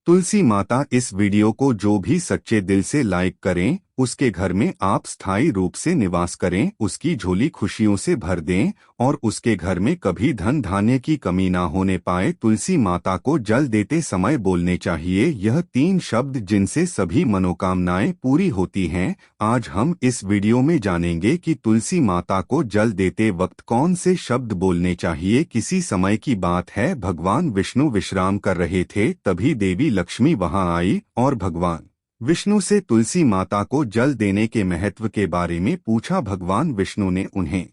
तुलसी माता इस वीडियो को जो भी सच्चे दिल से लाइक करें, उसके घर में आप स्थायी रूप से निवास करें, उसकी झोली खुशियों से भर दें और उसके घर में कभी धन धान्य की कमी ना होने पाए। तुलसी माता को जल देते समय बोलने चाहिए यह 3 शब्द जिनसे सभी मनोकामनाएं पूरी होती हैं। आज हम इस वीडियो में जानेंगे कि तुलसी माता को जल देते वक्त कौन से शब्द बोलने चाहिए। किसी समय की बात है, भगवान विष्णु विश्राम कर रहे थे, तभी देवी लक्ष्मी वहां आई और भगवान विष्णु से तुलसी माता को जल देने के महत्व के बारे में पूछा। भगवान विष्णु ने उन्हें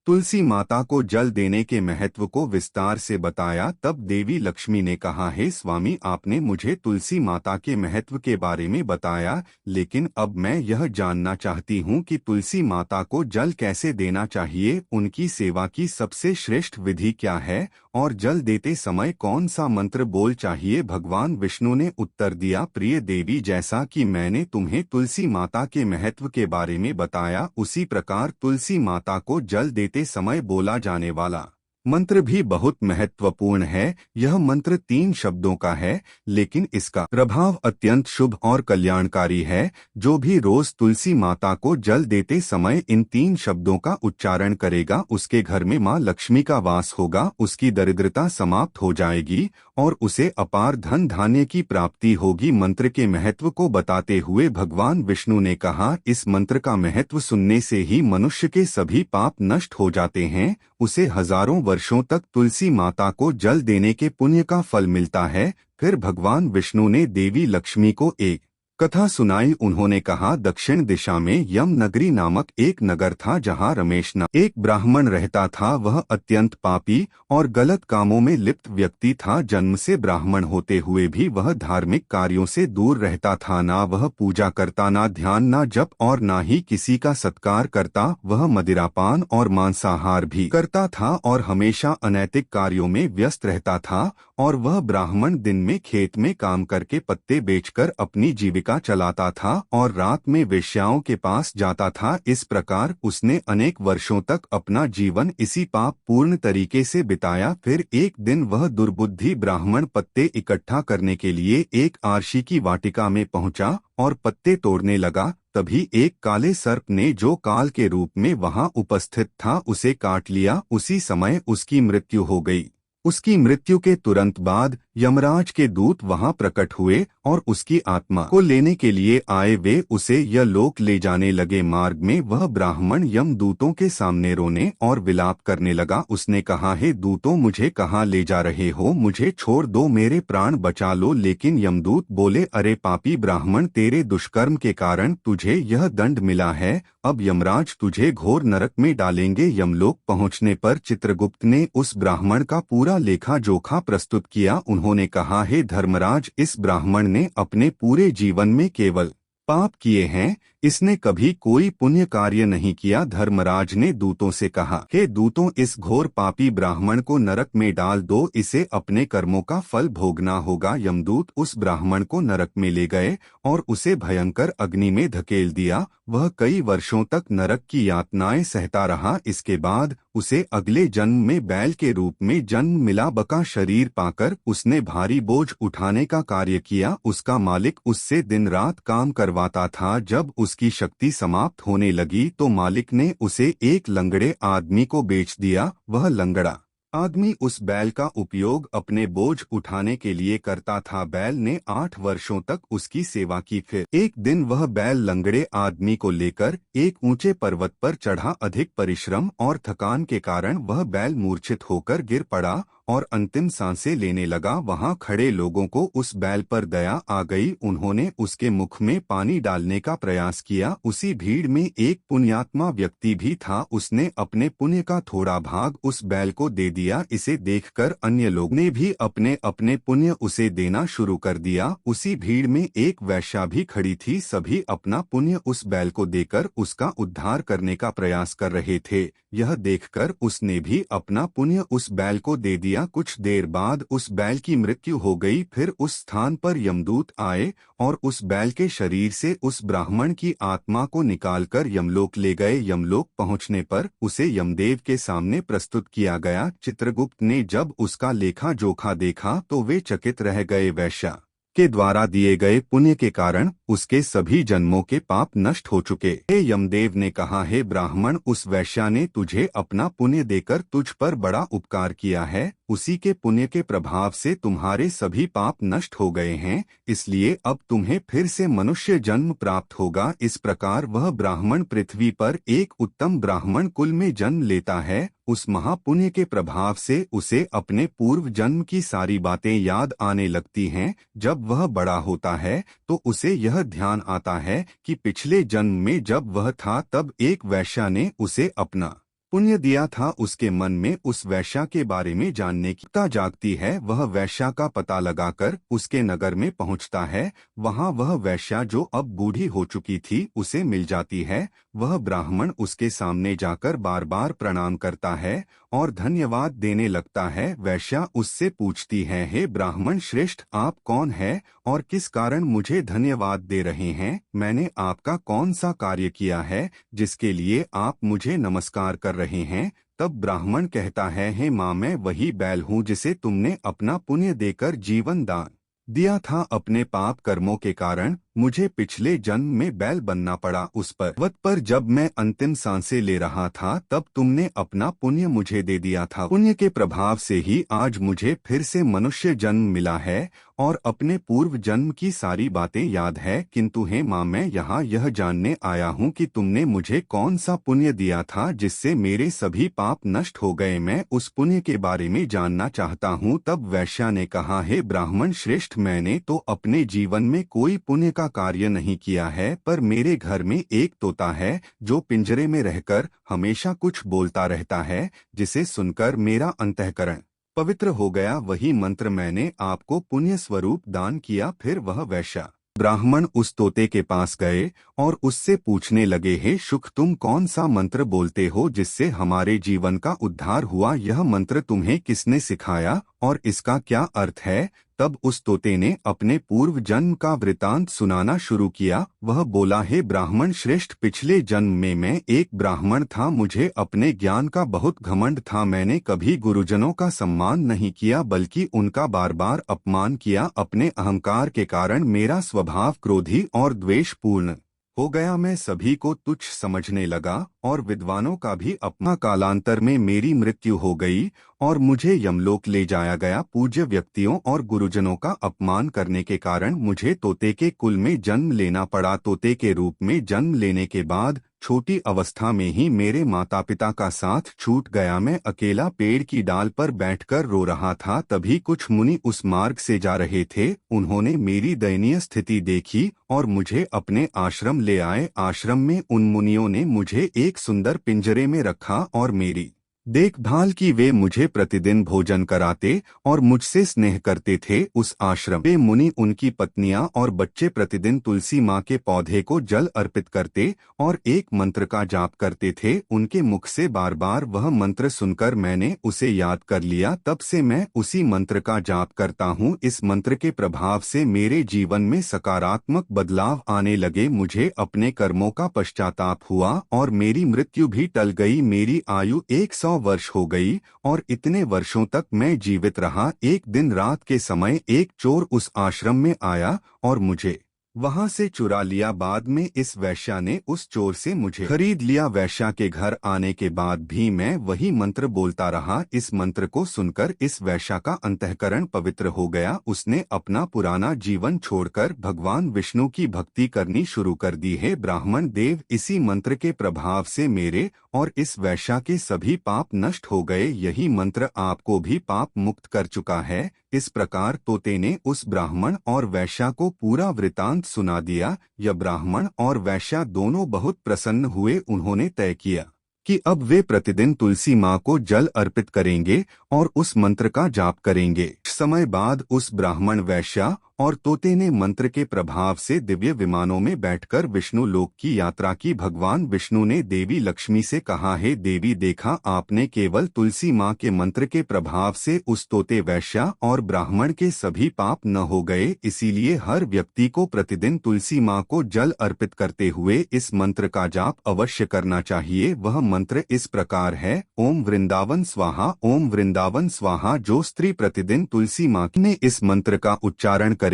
तुलसी माता को जल देने के महत्व को विस्तार से बताया। तब देवी लक्ष्मी ने कहा, हे स्वामी, आपने मुझे तुलसी माता के महत्व के बारे में बताया, लेकिन अब मैं यह जानना चाहती हूँ कि तुलसी माता को जल कैसे देना चाहिए, उनकी सेवा की सबसे श्रेष्ठ विधि क्या है और जल देते समय कौन सा मंत्र बोल चाहिए। भगवान विष्णु ने उत्तर दिया, प्रिय देवी, जैसा कि मैंने तुम्हें तुलसी माता के महत्व के बारे में बताया, उसी प्रकार तुलसी माता को जल देते समय बोला जाने वाला मंत्र भी बहुत महत्वपूर्ण है। यह मंत्र 3 शब्दों का है, लेकिन इसका प्रभाव अत्यंत शुभ और कल्याणकारी है। जो भी रोज तुलसी माता को जल देते समय इन 3 शब्दों का उच्चारण करेगा, उसके घर में मां लक्ष्मी का वास होगा, उसकी दरिद्रता समाप्त हो जाएगी और उसे अपार धन धान्य की प्राप्ति होगी। मंत्र के महत्व को बताते हुए भगवान विष्णु ने कहा, इस मंत्र का महत्व सुनने से ही मनुष्य के सभी पाप नष्ट हो जाते हैं। उसे हजारों वर्षों तक तुलसी माता को जल देने के पुण्य का फल मिलता है। फिर भगवान विष्णु ने देवी लक्ष्मी को एक कथा सुनाई। उन्होंने कहा, दक्षिण दिशा में यम नगरी नामक एक नगर था, जहाँ रमेश नाम एक ब्राह्मण रहता था। वह अत्यंत पापी और गलत कामों में लिप्त व्यक्ति था। जन्म से ब्राह्मण होते हुए भी वह धार्मिक कार्यों से दूर रहता था। ना वह पूजा करता, ना ध्यान, ना जप और ना ही किसी का सत्कार करता। वह मदिरापान और मांसाहार भी करता था और हमेशा अनैतिक कार्यों में व्यस्त रहता था। और वह ब्राह्मण दिन में खेत में काम करके पत्ते बेचकर अपनी जीविका चलाता था और रात में वेश्याओं के पास जाता था। इस प्रकार उसने अनेक वर्षों तक अपना जीवन इसी पाप पूर्ण तरीके से बिताया। फिर एक दिन वह दुर्बुद्धि ब्राह्मण पत्ते इकट्ठा करने के लिए एक आरशी की वाटिका में पहुंचा और पत्ते तोड़ने लगा। तभी एक काले सर्प ने, जो काल के रूप में वहां उपस्थित था, उसे काट लिया। उसी समय उसकी मृत्यु हो गई। उसकी मृत्यु के तुरंत बाद यमराज के दूत वहां प्रकट हुए और उसकी आत्मा को लेने के लिए आए। वे उसे यमलोक ले जाने लगे। मार्ग में वह ब्राह्मण यमदूतों के सामने रोने और विलाप करने लगा। उसने कहा, हे दूतों, मुझे कहाँ ले जा रहे हो? मुझे छोड़ दो, मेरे प्राण बचा लो। लेकिन यमदूत बोले, अरे पापी ब्राह्मण, तेरे दुष्कर्म के कारण तुझे यह दंड मिला है। अब यमराज तुझे घोर नरक में डालेंगे। यमलोक पहुंचने पर चित्रगुप्त ने उस ब्राह्मण का पूरा लेखा जोखा प्रस्तुत किया। उन्होंने कहा, हे धर्मराज, इस ब्राह्मण ने अपने पूरे जीवन में केवल पाप किए हैं, इसने कभी कोई पुण्य कार्य नहीं किया। धर्मराज ने दूतों से कहा, हे दूतों, इस घोर पापी ब्राह्मण को नरक में डाल दो, इसे अपने कर्मों का फल भोगना होगा। यमदूत उस ब्राह्मण को नरक में ले गए और उसे भयंकर अग्नि में धकेल दिया। वह कई वर्षों तक नरक की यातनाएं सहता रहा। इसके बाद उसे अगले जन्म में बैल के रूप में जन्म मिला। बका शरीर पाकर उसने भारी बोझ उठाने का कार्य किया। उसका मालिक उससे दिन रात काम करवाता था। जब उसकी शक्ति समाप्त होने लगी तो मालिक ने उसे एक लंगड़े आदमी को बेच दिया। वह लंगड़ा आदमी उस बैल का उपयोग अपने बोझ उठाने के लिए करता था। बैल ने 8 वर्षों तक उसकी सेवा की। फिर एक दिन वह बैल लंगड़े आदमी को लेकर एक ऊंचे पर्वत पर चढ़ा। अधिक परिश्रम और थकान के कारण वह बैल मूर्छित होकर गिर पड़ा और अंतिम सांसें लेने लगा। वहां खड़े लोगों को उस बैल पर दया आ गई। उन्होंने उसके मुख में पानी डालने का प्रयास किया। उसी भीड़ में एक पुण्यात्मा व्यक्ति भी था। उसने अपने पुण्य का थोड़ा भाग उस बैल को दे दिया। इसे देखकर अन्य लोग ने भी अपने अपने पुण्य उसे देना शुरू कर दिया। उसी भीड़ में एक वैश्या भी खड़ी थी। सभी अपना पुण्य उस बैल को देकर उसका उद्धार करने का प्रयास कर रहे थे। यह देखकर उसने भी अपना पुण्य उस बैल को दे दिया। दिया। कुछ देर बाद उस बैल की मृत्यु हो गई। फिर उस स्थान पर यमदूत आए और उस बैल के शरीर से उस ब्राह्मण की आत्मा को निकालकर यमलोक ले गए। यमलोक पहुंचने पर उसे यमदेव के सामने प्रस्तुत किया गया। चित्रगुप्त ने जब उसका लेखा जोखा देखा तो वे चकित रह गए। वैश्या के द्वारा दिए गए पुण्य के कारण उसके सभी जन्मों के पाप नष्ट हो चुके। हे यमदेव ने कहा, हे ब्राह्मण, उस वैश्या ने तुझे अपना पुण्य देकर तुझ पर बड़ा उपकार किया है। उसी के पुण्य के प्रभाव से तुम्हारे सभी पाप नष्ट हो गए हैं, इसलिए अब तुम्हें फिर से मनुष्य जन्म प्राप्त होगा। इस प्रकार वह ब्राह्मण पृथ्वी पर एक उत्तम ब्राह्मण कुल में जन्म लेता है। उस महापुण्य के प्रभाव से उसे अपने पूर्व जन्म की सारी बातें याद आने लगती हैं। जब वह बड़ा होता है तो उसे यह ध्यान आता है कि पिछले जन्म में जब वह था तब एक वैश्या ने उसे अपना पुण्य दिया था। उसके मन में उस वैश्या के बारे में जानने की इच्छा जागती है। वह वैश्या का पता लगाकर उसके नगर में पहुंचता है। वहां वह वैश्या जो अब बूढ़ी हो चुकी थी उसे मिल जाती है। वह ब्राह्मण उसके सामने जाकर बार बार प्रणाम करता है और धन्यवाद देने लगता है। वैश्या उससे पूछती है, हे ब्राह्मण श्रेष्ठ, आप कौन है और किस कारण मुझे धन्यवाद दे रहे हैं? मैंने आपका कौन सा कार्य किया है जिसके लिए आप मुझे नमस्कार कर रहे हैं? तब ब्राह्मण कहता है, हे माँ, मैं वही बैल हूँ जिसे तुमने अपना पुण्य देकर जीवन दान दिया था। अपने पाप कर्मों के कारण मुझे पिछले जन्म में बैल बनना पड़ा। उस पर्वत पर जब मैं अंतिम सांसें ले रहा था तब तुमने अपना पुण्य मुझे दे दिया था। पुण्य के प्रभाव से ही आज मुझे फिर से मनुष्य जन्म मिला है और अपने पूर्व जन्म की सारी बातें याद है। किंतु हे माँ, मैं यहाँ यह जानने आया हूँ कि तुमने मुझे कौन सा पुण्य दिया था जिससे मेरे सभी पाप नष्ट हो गए। मैं उस पुण्य के बारे में जानना चाहता हूँ। तब वैश्या ने कहा, हे ब्राह्मण श्रेष्ठ, मैंने तो अपने जीवन में कोई पुण्य का कार्य नहीं किया है, पर मेरे घर में एक तोता है जो पिंजरे में रहकर हमेशा कुछ बोलता रहता है, जिसे सुनकर मेरा अंतःकरण पवित्र हो गया। वही मंत्र मैंने आपको पुण्य स्वरूप दान किया। फिर वह वैश्या ब्राह्मण उस तोते के पास गए और उससे पूछने लगे, हे शुक, तुम कौन सा मंत्र बोलते हो जिससे हमारे जीवन का उद्धार हुआ? यह मंत्र तुम्हें किसने सिखाया और इसका क्या अर्थ है? तब उस तोते ने अपने पूर्व जन्म का वृतांत सुनाना शुरू किया। वह बोला, हे ब्राह्मण श्रेष्ठ, पिछले जन्म में मैं एक ब्राह्मण था। मुझे अपने ज्ञान का बहुत घमंड था। मैंने कभी गुरुजनों का सम्मान नहीं किया बल्कि उनका बार बार अपमान किया। अपने अहंकार के कारण मेरा स्वभाव क्रोधी और द्वेषपूर्ण हो गया। मैं सभी को तुच्छ समझने लगा और विद्वानों का भी अपना। कालांतर में मेरी मृत्यु हो गई और मुझे यमलोक ले जाया गया। पूज्य व्यक्तियों और गुरुजनों का अपमान करने के कारण मुझे तोते के कुल में जन्म लेना पड़ा। तोते के रूप में जन्म लेने के बाद छोटी अवस्था में ही मेरे माता पिता का साथ छूट गया। मैं अकेला पेड़ की डाल पर बैठकर रो रहा था। तभी कुछ मुनि उस मार्ग से जा रहे थे। उन्होंने मेरी दयनीय स्थिति देखी और मुझे अपने आश्रम ले आए। आश्रम में उन मुनियों ने मुझे एक सुंदर पिंजरे में रखा और मेरी देखभाल की। वे मुझे प्रतिदिन भोजन कराते और मुझसे स्नेह करते थे। उस आश्रम में मुनि, उनकी पत्नियां और बच्चे प्रतिदिन तुलसी माँ के पौधे को जल अर्पित करते और एक मंत्र का जाप करते थे। उनके मुख से बार बार वह मंत्र सुनकर मैंने उसे याद कर लिया। तब से मैं उसी मंत्र का जाप करता हूँ। इस मंत्र के प्रभाव से मेरे जीवन में सकारात्मक बदलाव आने लगे। मुझे अपने कर्मों का पश्चाताप हुआ और मेरी मृत्यु भी टल गई। मेरी आयु 100 वर्ष हो गई और इतने वर्षों तक मैं जीवित रहा। एक दिन रात के समय एक चोर उस आश्रम में आया और मुझे वहां से चुरा लिया। बाद में इस वैश्या ने उस चोर से मुझे खरीद लिया। वैश्या के घर आने के बाद भी मैं वही मंत्र बोलता रहा। इस मंत्र को सुनकर इस वैश्या का अंतःकरण पवित्र हो गया। उसने अपना पुराना जीवन छोड़कर भगवान विष्णु की भक्ति करनी शुरू कर दी है। ब्राह्मण देव, इसी मंत्र के प्रभाव से मेरे और इस वैश्या के सभी पाप नष्ट हो गए। यही मंत्र आपको भी पाप मुक्त कर चुका है। इस प्रकार तोते ने उस ब्राह्मण और वैश्या को पूरा वृतांत सुना दिया। यह ब्राह्मण और वैश्या दोनों बहुत प्रसन्न हुए। उन्होंने तय किया कि अब वे प्रतिदिन तुलसी माँ को जल अर्पित करेंगे और उस मंत्र का जाप करेंगे। समय बाद उस ब्राह्मण, वैश्या और तोते ने मंत्र के प्रभाव से दिव्य विमानों में बैठकर विष्णु लोक की यात्रा की। भगवान विष्णु ने देवी लक्ष्मी से कहा, हे देवी, देखा आपने, केवल तुलसी माँ के मंत्र के प्रभाव से उस तोते वैश्या और ब्राह्मण के सभी पाप न हो गए। इसीलिए हर व्यक्ति को प्रतिदिन तुलसी माँ को जल अर्पित करते हुए इस मंत्र का जाप अवश्य करना चाहिए। वह मंत्र इस प्रकार है, ओम वृंदावन स्वाहा, ओम वृंदावन स्वाहा। जो स्त्री प्रतिदिन तुलसी माँ ने इस मंत्र का उच्चारण करेगी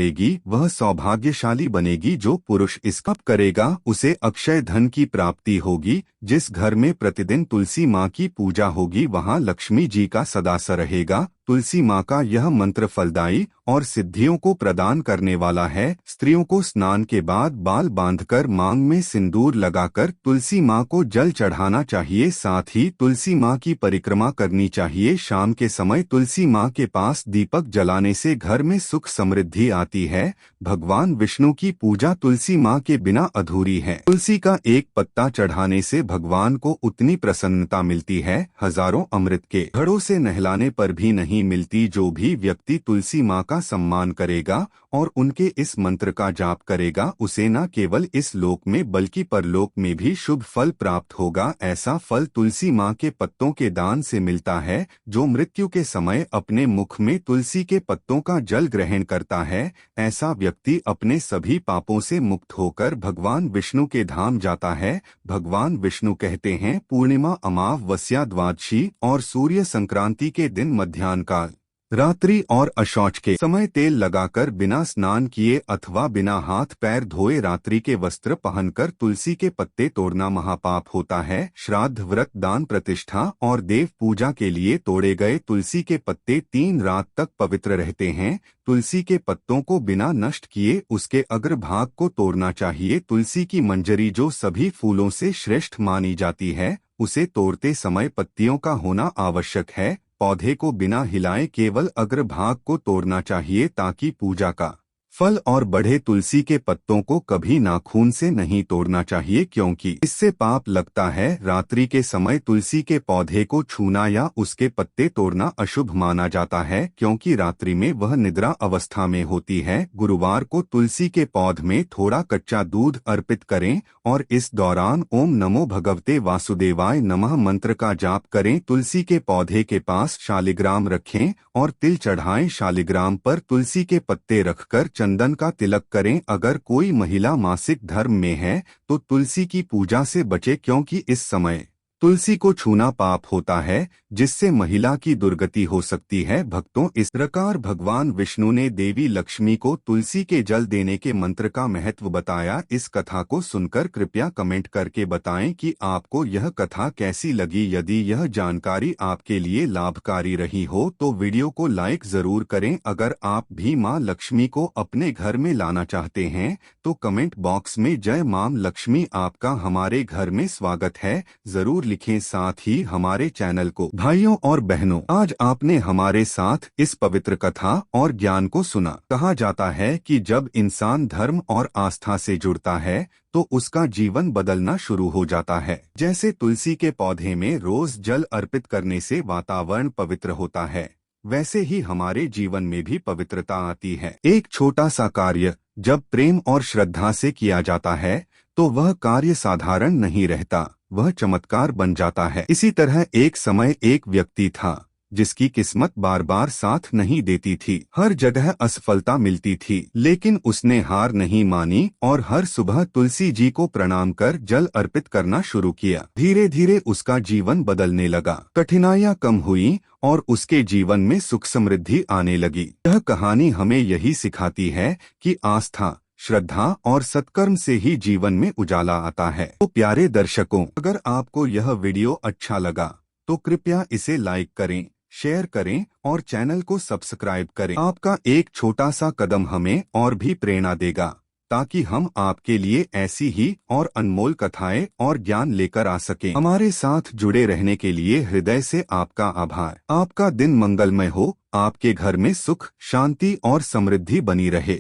वह सौभाग्यशाली बनेगी। जो पुरुष इसका करेगा उसे अक्षय धन की प्राप्ति होगी। जिस घर में प्रतिदिन तुलसी माँ की पूजा होगी वहाँ लक्ष्मी जी का सदास रहेगा। तुलसी माँ का यह मंत्र फलदायी और सिद्धियों को प्रदान करने वाला है। स्त्रियों को स्नान के बाद बाल बांधकर मांग में सिंदूर लगाकर तुलसी माँ को जल चढ़ाना चाहिए। साथ ही तुलसी माँ की परिक्रमा करनी चाहिए। शाम के समय तुलसी माँ के पास दीपक जलाने से घर में सुख समृद्धि आती है। भगवान विष्णु की पूजा तुलसी माँ के बिना अधूरी है। तुलसी का एक पत्ता चढ़ाने से भगवान को उतनी प्रसन्नता मिलती है हजारों अमृत के घड़ों से नहलाने पर भी नहीं मिलती। जो भी व्यक्ति तुलसी माँ का सम्मान करेगा और उनके इस मंत्र का जाप करेगा उसे न केवल इस लोक में बल्कि परलोक में भी शुभ फल प्राप्त होगा। ऐसा फल तुलसी माँ के पत्तों के दान से मिलता है। जो मृत्यु के समय अपने मुख में तुलसी के पत्तों का जल ग्रहण करता है ऐसा व्यक्ति अपने सभी पापों से मुक्त होकर भगवान विष्णु के धाम जाता है। भगवान विष्णु कहते हैं, पूर्णिमा, अमावस्या, द्वादशी और सूर्य संक्रांति के दिन मध्याह्न काल, रात्रि और अशौच के समय तेल लगाकर बिना स्नान किए अथवा बिना हाथ पैर धोए रात्रि के वस्त्र पहनकर तुलसी के पत्ते तोड़ना महापाप होता है। श्राद्ध, व्रत, दान, प्रतिष्ठा और देव पूजा के लिए तोड़े गए तुलसी के पत्ते 3 रात तक पवित्र रहते हैं। तुलसी के पत्तों को बिना नष्ट किए उसके अग्रभाग को तोड़ना चाहिए। तुलसी की मंजरी जो सभी फूलों से श्रेष्ठ मानी जाती है उसे तोड़ते समय पत्तियों का होना आवश्यक है। पौधे को बिना हिलाए केवल अग्रभाग को तोड़ना चाहिए ताकि पूजा का फल और बढ़े। तुलसी के पत्तों को कभी नाखून से नहीं तोड़ना चाहिए क्योंकि इससे पाप लगता है। रात्रि के समय तुलसी के पौधे को छूना या उसके पत्ते तोड़ना अशुभ माना जाता है क्योंकि रात्रि में वह निद्रा अवस्था में होती है। गुरुवार को तुलसी के पौध में थोड़ा कच्चा दूध अर्पित करें और इस दौरान ओम नमो भगवते वासुदेवाय नमः मंत्र का जाप करें। तुलसी के पौधे के पास शालिग्राम रखें और तिल चढ़ाएं। शालिग्राम पर तुलसी के पत्ते रखकर चंदन का तिलक करें। अगर कोई महिला मासिक धर्म में है तो तुलसी की पूजा से बचे क्योंकि इस समय तुलसी को छूना पाप होता है जिससे महिला की दुर्गति हो सकती है। भक्तों, इस प्रकार भगवान विष्णु ने देवी लक्ष्मी को तुलसी के जल देने के मंत्र का महत्व बताया। इस कथा को सुनकर कृपया कमेंट करके बताएं कि आपको यह कथा कैसी लगी। यदि यह जानकारी आपके लिए लाभकारी रही हो तो वीडियो को लाइक जरूर करें। अगर आप भी मां लक्ष्मी को अपने घर में लाना चाहते हैं तो कमेंट बॉक्स में जय मां लक्ष्मी आपका हमारे घर में स्वागत है जरूर लिखें। साथ ही हमारे चैनल को भाइयों और बहनों, आज आपने हमारे साथ इस पवित्र कथा और ज्ञान को सुना। कहा जाता है कि जब इंसान धर्म और आस्था से जुड़ता है तो उसका जीवन बदलना शुरू हो जाता है। जैसे तुलसी के पौधे में रोज जल अर्पित करने से वातावरण पवित्र होता है वैसे ही हमारे जीवन में भी पवित्रता आती है। एक छोटा सा कार्य जब प्रेम और श्रद्धा से किया जाता है तो वह कार्य साधारण नहीं रहता, वह चमत्कार बन जाता है। इसी तरह एक समय एक व्यक्ति था जिसकी किस्मत बार बार साथ नहीं देती थी। हर जगह असफलता मिलती थी लेकिन उसने हार नहीं मानी और हर सुबह तुलसी जी को प्रणाम कर जल अर्पित करना शुरू किया। धीरे धीरे उसका जीवन बदलने लगा, कठिनाइयां कम हुई और उसके जीवन में सुख समृद्धि आने लगी। यह कहानी हमें यही सिखाती है कि आस्था, श्रद्धा और सत्कर्म से ही जीवन में उजाला आता है। तो प्यारे दर्शकों, अगर आपको यह वीडियो अच्छा लगा तो कृपया इसे लाइक करें, शेयर करें और चैनल को सब्सक्राइब करें। आपका एक छोटा सा कदम हमें और भी प्रेरणा देगा ताकि हम आपके लिए ऐसी ही और अनमोल कथाएं और ज्ञान लेकर आ सकें। हमारे साथ जुड़े रहने के लिए हृदय से आपका आभार। आपका दिन मंगलमय हो, आपके घर में सुख, शांति और समृद्धि बनी रहे।